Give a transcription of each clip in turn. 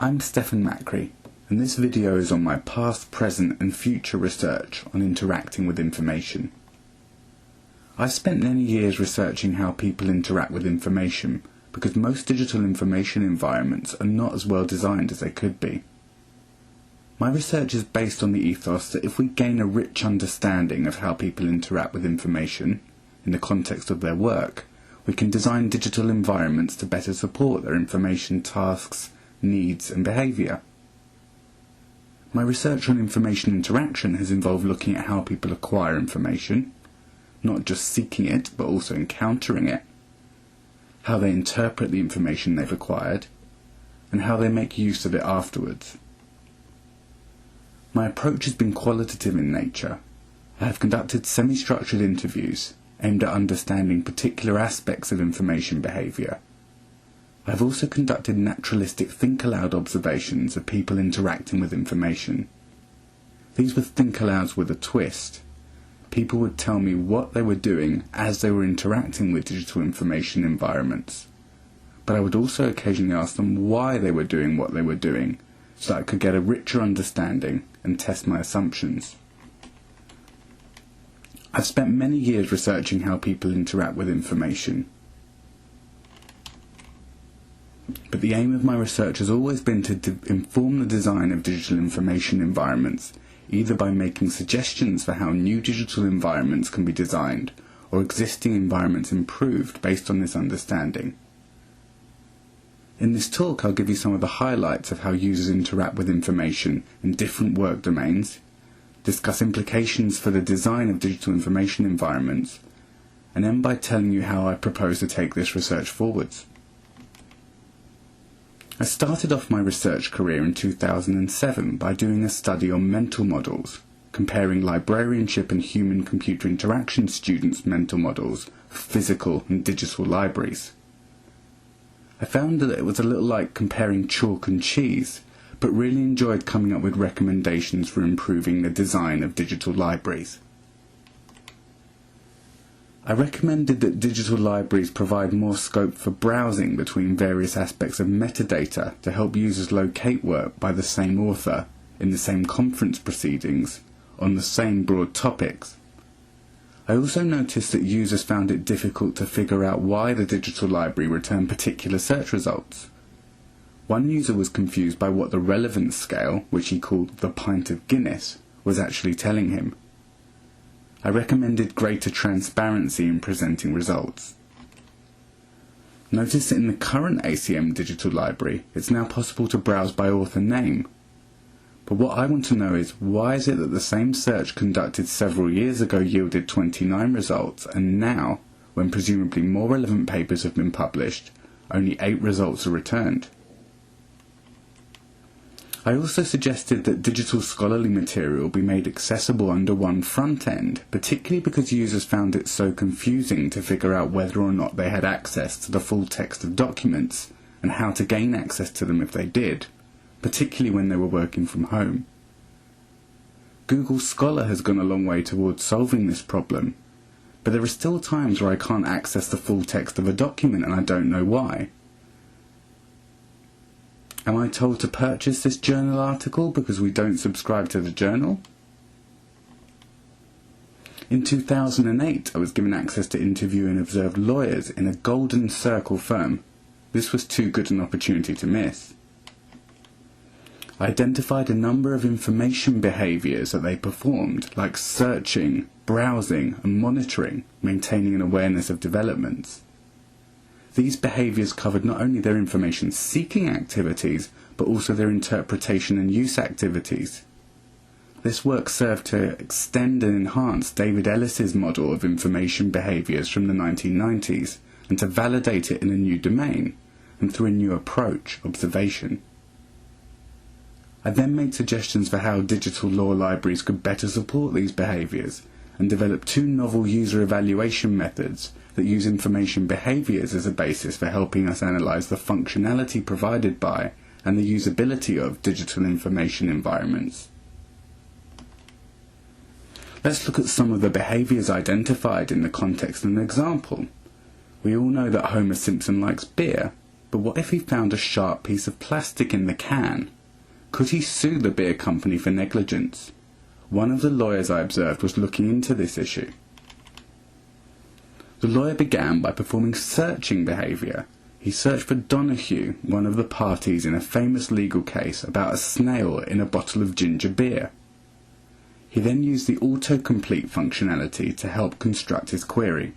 I'm Stephann Makri, and this video is on my past, present and future research on interacting with information. I spent many years researching how people interact with information because most digital information environments are not as well designed as they could be. My research is based on the ethos that if we gain a rich understanding of how people interact with information in the context of their work, we can design digital environments to better support their information tasks, needs and behaviour. My research on information interaction has involved looking at how people acquire information, not just seeking it but also encountering it, how they interpret the information they've acquired, and how they make use of it afterwards. My approach has been qualitative in nature. I have conducted semi-structured interviews aimed at understanding particular aspects of information behaviour. I have also conducted naturalistic think-aloud observations of people interacting with information. These were think-alouds with a twist. People would tell me what they were doing as they were interacting with digital information environments. But I would also occasionally ask them why they were doing what they were doing, so that I could get a richer understanding and test my assumptions. I've spent many years researching how people interact with information. But the aim of my research has always been to inform the design of digital information environments, either by making suggestions for how new digital environments can be designed, or existing environments improved based on this understanding. In this talk, I'll give you some of the highlights of how users interact with information in different work domains, discuss implications for the design of digital information environments, and end by telling you how I propose to take this research forwards. I started off my research career in 2007 by doing a study on mental models, comparing librarianship and human-computer interaction students' mental models of physical and digital libraries. I found that it was a little like comparing chalk and cheese, but really enjoyed coming up with recommendations for improving the design of digital libraries. I recommended that digital libraries provide more scope for browsing between various aspects of metadata to help users locate work by the same author in the same conference proceedings on the same broad topics. I also noticed that users found it difficult to figure out why the digital library returned particular search results. One user was confused by what the relevance scale, which he called the pint of Guinness, was actually telling him. I recommended greater transparency in presenting results. Notice that in the current ACM digital library, it's now possible to browse by author name. But what I want to know is, why is it that the same search conducted several years ago yielded 29 results, and now, when presumably more relevant papers have been published, only 8 results are returned? I also suggested that digital scholarly material be made accessible under one front end, particularly because users found it so confusing to figure out whether or not they had access to the full text of documents, and how to gain access to them if they did, particularly when they were working from home. Google Scholar has gone a long way towards solving this problem, but there are still times where I can't access the full text of a document and I don't know why. Am I told to purchase this journal article because we don't subscribe to the journal? In 2008, I was given access to interview and observe lawyers in a Golden Circle firm. This was too good an opportunity to miss. I identified a number of information behaviours that they performed, like searching, browsing and monitoring, maintaining an awareness of developments. These behaviours covered not only their information-seeking activities, but also their interpretation and use activities. This work served to extend and enhance David Ellis's model of information behaviours from the 1990s, and to validate it in a new domain, and through a new approach, observation. I then made suggestions for how digital law libraries could better support these behaviours, and developed 2 novel user evaluation methods that use information behaviours as a basis for helping us analyse the functionality provided by and the usability of digital information environments. Let's look at some of the behaviours identified in the context of an example. We all know that Homer Simpson likes beer, But what if he found a sharp piece of plastic in the can? Could he sue the beer company for negligence? One of the lawyers I observed was looking into this issue. The lawyer began by performing searching behaviour. He searched for Donahue, one of the parties in a famous legal case about a snail in a bottle of ginger beer. He then used the autocomplete functionality to help construct his query.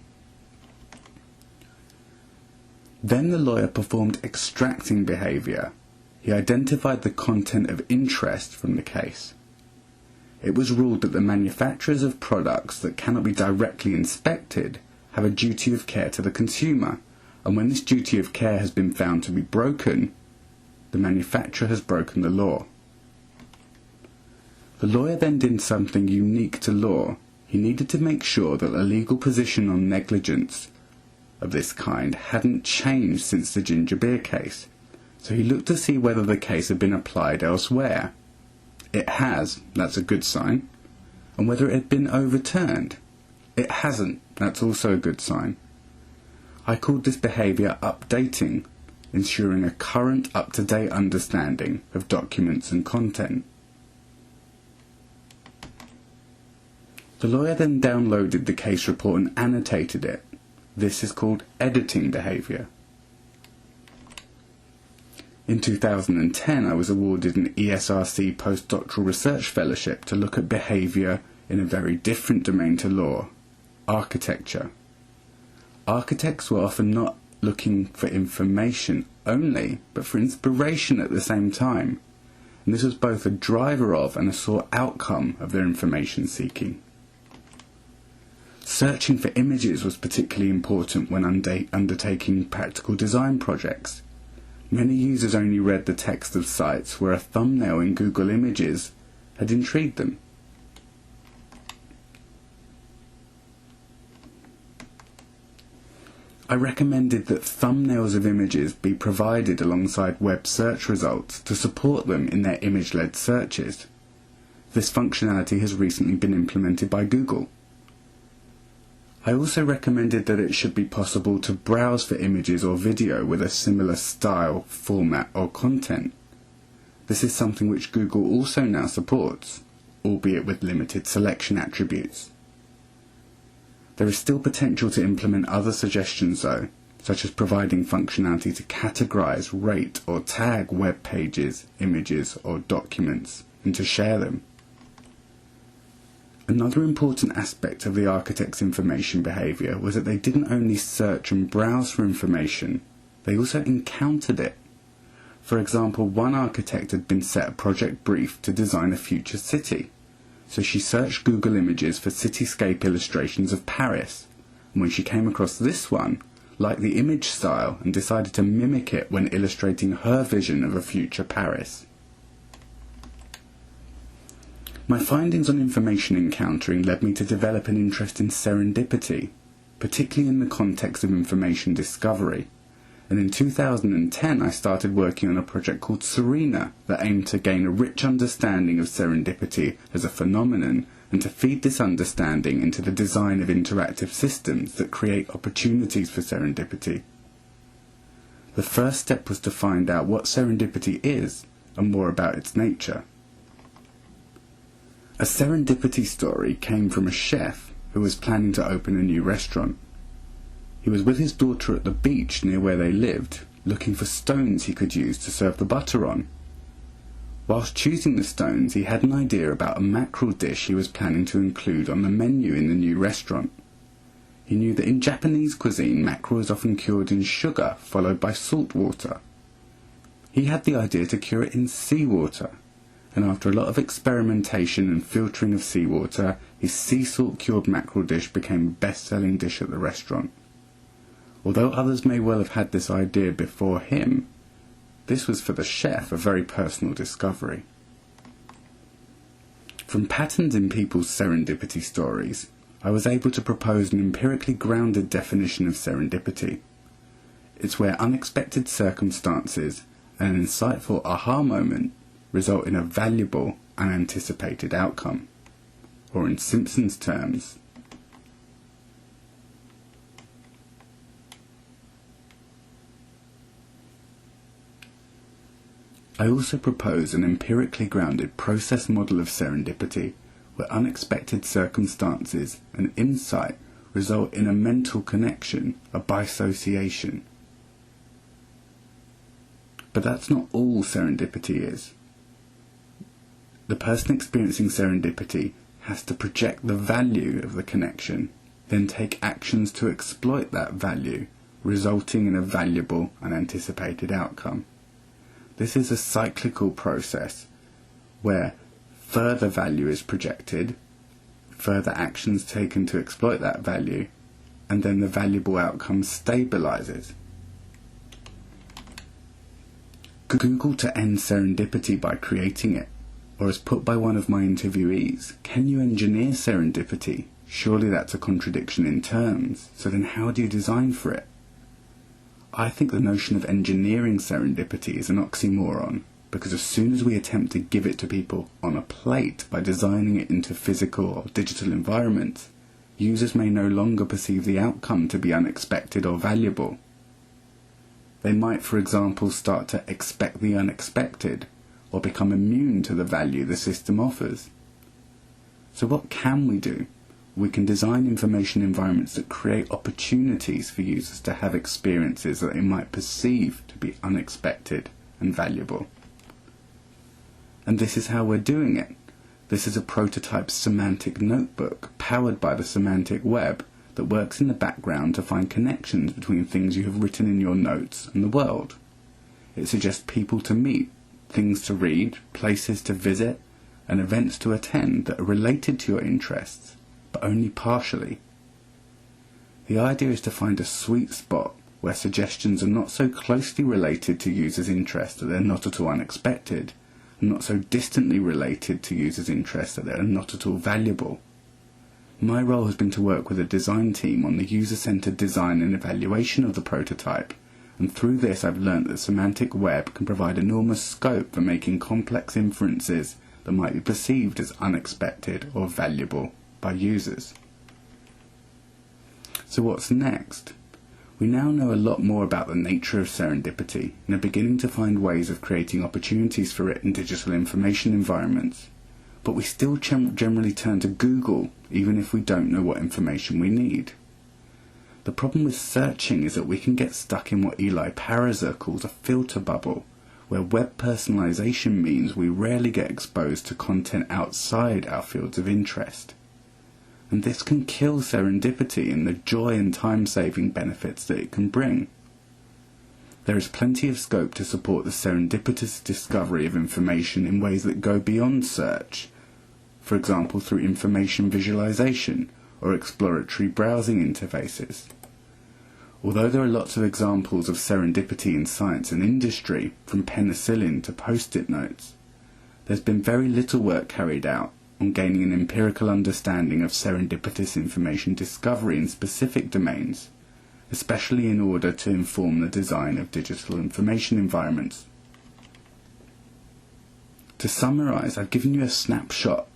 Then the lawyer performed extracting behaviour. He identified the content of interest from the case. It was ruled that the manufacturers of products that cannot be directly inspected have a duty of care to the consumer, and when this duty of care has been found to be broken, the manufacturer has broken the law. The lawyer then did something unique to law. He needed to make sure that the legal position on negligence of this kind hadn't changed since the ginger beer case, so he looked to see whether the case had been applied elsewhere. It has, that's a good sign. And whether it had been overturned. It hasn't, that's also a good sign. I called this behaviour updating, ensuring a current, up-to-date understanding of documents and content. The lawyer then downloaded the case report and annotated it. This is called editing behaviour. In 2010, I was awarded an ESRC postdoctoral research fellowship to look at behaviour in a very different domain to law, architecture. Architects were often not looking for information only, but for inspiration at the same time, and this was both a driver of and a sought outcome of their information seeking. Searching for images was particularly important when undertaking practical design projects. Many users only read the text of sites where a thumbnail in Google Images had intrigued them. I recommended that thumbnails of images be provided alongside web search results to support them in their image-led searches. This functionality has recently been implemented by Google. I also recommended that it should be possible to browse for images or video with a similar style, format or content. This is something which Google also now supports, albeit with limited selection attributes. There is still potential to implement other suggestions though, such as providing functionality to categorize, rate or tag web pages, images or documents, and to share them. Another important aspect of the architect's information behaviour was that they didn't only search and browse for information, they also encountered it. For example, one architect had been set a project brief to design a future city, so she searched Google Images for cityscape illustrations of Paris, and when she came across this one, liked the image style and decided to mimic it when illustrating her vision of a future Paris. My findings on information encountering led me to develop an interest in serendipity, particularly in the context of information discovery, and in 2010 I started working on a project called Serena that aimed to gain a rich understanding of serendipity as a phenomenon and to feed this understanding into the design of interactive systems that create opportunities for serendipity. The first step was to find out what serendipity is and more about its nature. A serendipity story came from a chef who was planning to open a new restaurant. He was with his daughter at the beach near where they lived, looking for stones he could use to serve the butter on. Whilst choosing the stones, he had an idea about a mackerel dish he was planning to include on the menu in the new restaurant. He knew that in Japanese cuisine, mackerel is often cured in sugar, followed by salt water. He had the idea to cure it in seawater, and after a lot of experimentation and filtering of seawater, his sea salt cured mackerel dish became a best-selling dish at the restaurant. Although others may well have had this idea before him, this was for the chef a very personal discovery. From patterns in people's serendipity stories, I was able to propose an empirically grounded definition of serendipity. It's where unexpected circumstances and an insightful aha moment result in a valuable, unanticipated outcome. Or in Simpson's terms, I also propose an empirically grounded process model of serendipity, where unexpected circumstances and insight result in a mental connection, a bisociation. But that's not all serendipity is. The person experiencing serendipity has to project the value of the connection, then take actions to exploit that value, resulting in a valuable and anticipated outcome. This is a cyclical process where further value is projected, further actions taken to exploit that value, and then the valuable outcome stabilizes. Google to end serendipity by creating it, or as put by one of my interviewees, can you engineer serendipity? Surely that's a contradiction in terms, so then how do you design for it? I think the notion of engineering serendipity is an oxymoron, because as soon as we attempt to give it to people on a plate by designing it into physical or digital environments, users may no longer perceive the outcome to be unexpected or valuable. They might, for example, start to expect the unexpected, or become immune to the value the system offers. So what can we do? We can design information environments that create opportunities for users to have experiences that they might perceive to be unexpected and valuable. And this is how we're doing it. This is a prototype semantic notebook powered by the semantic web that works in the background to find connections between things you have written in your notes and the world. It suggests people to meet, things to read, places to visit, and events to attend that are related to your interests, but only partially. The idea is to find a sweet spot where suggestions are not so closely related to users' interests that they're not at all unexpected, and not so distantly related to users' interests that they're not at all valuable. My role has been to work with a design team on the user-centered design and evaluation of the prototype, and through this I've learnt that semantic web can provide enormous scope for making complex inferences that might be perceived as unexpected or valuable by users. So what's next? We now know a lot more about the nature of serendipity and are beginning to find ways of creating opportunities for it in digital information environments. But we still generally turn to Google even if we don't know what information we need. The problem with searching is that we can get stuck in what Eli Pariser calls a filter bubble, where web personalization means we rarely get exposed to content outside our fields of interest. And this can kill serendipity and the joy and time-saving benefits that it can bring. There is plenty of scope to support the serendipitous discovery of information in ways that go beyond search, for example through information visualization or exploratory browsing interfaces. Although there are lots of examples of serendipity in science and industry, from penicillin to post-it notes, there's been very little work carried out on gaining an empirical understanding of serendipitous information discovery in specific domains, especially in order to inform the design of digital information environments. To summarize, I've given you a snapshot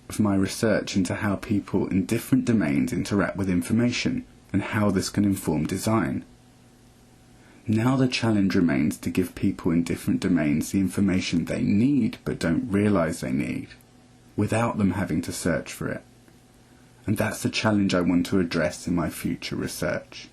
of my research into how people in different domains interact with information and how this can inform design. Now the challenge remains to give people in different domains the information they need but don't realize they need, without them having to search for it. And that's the challenge I want to address in my future research.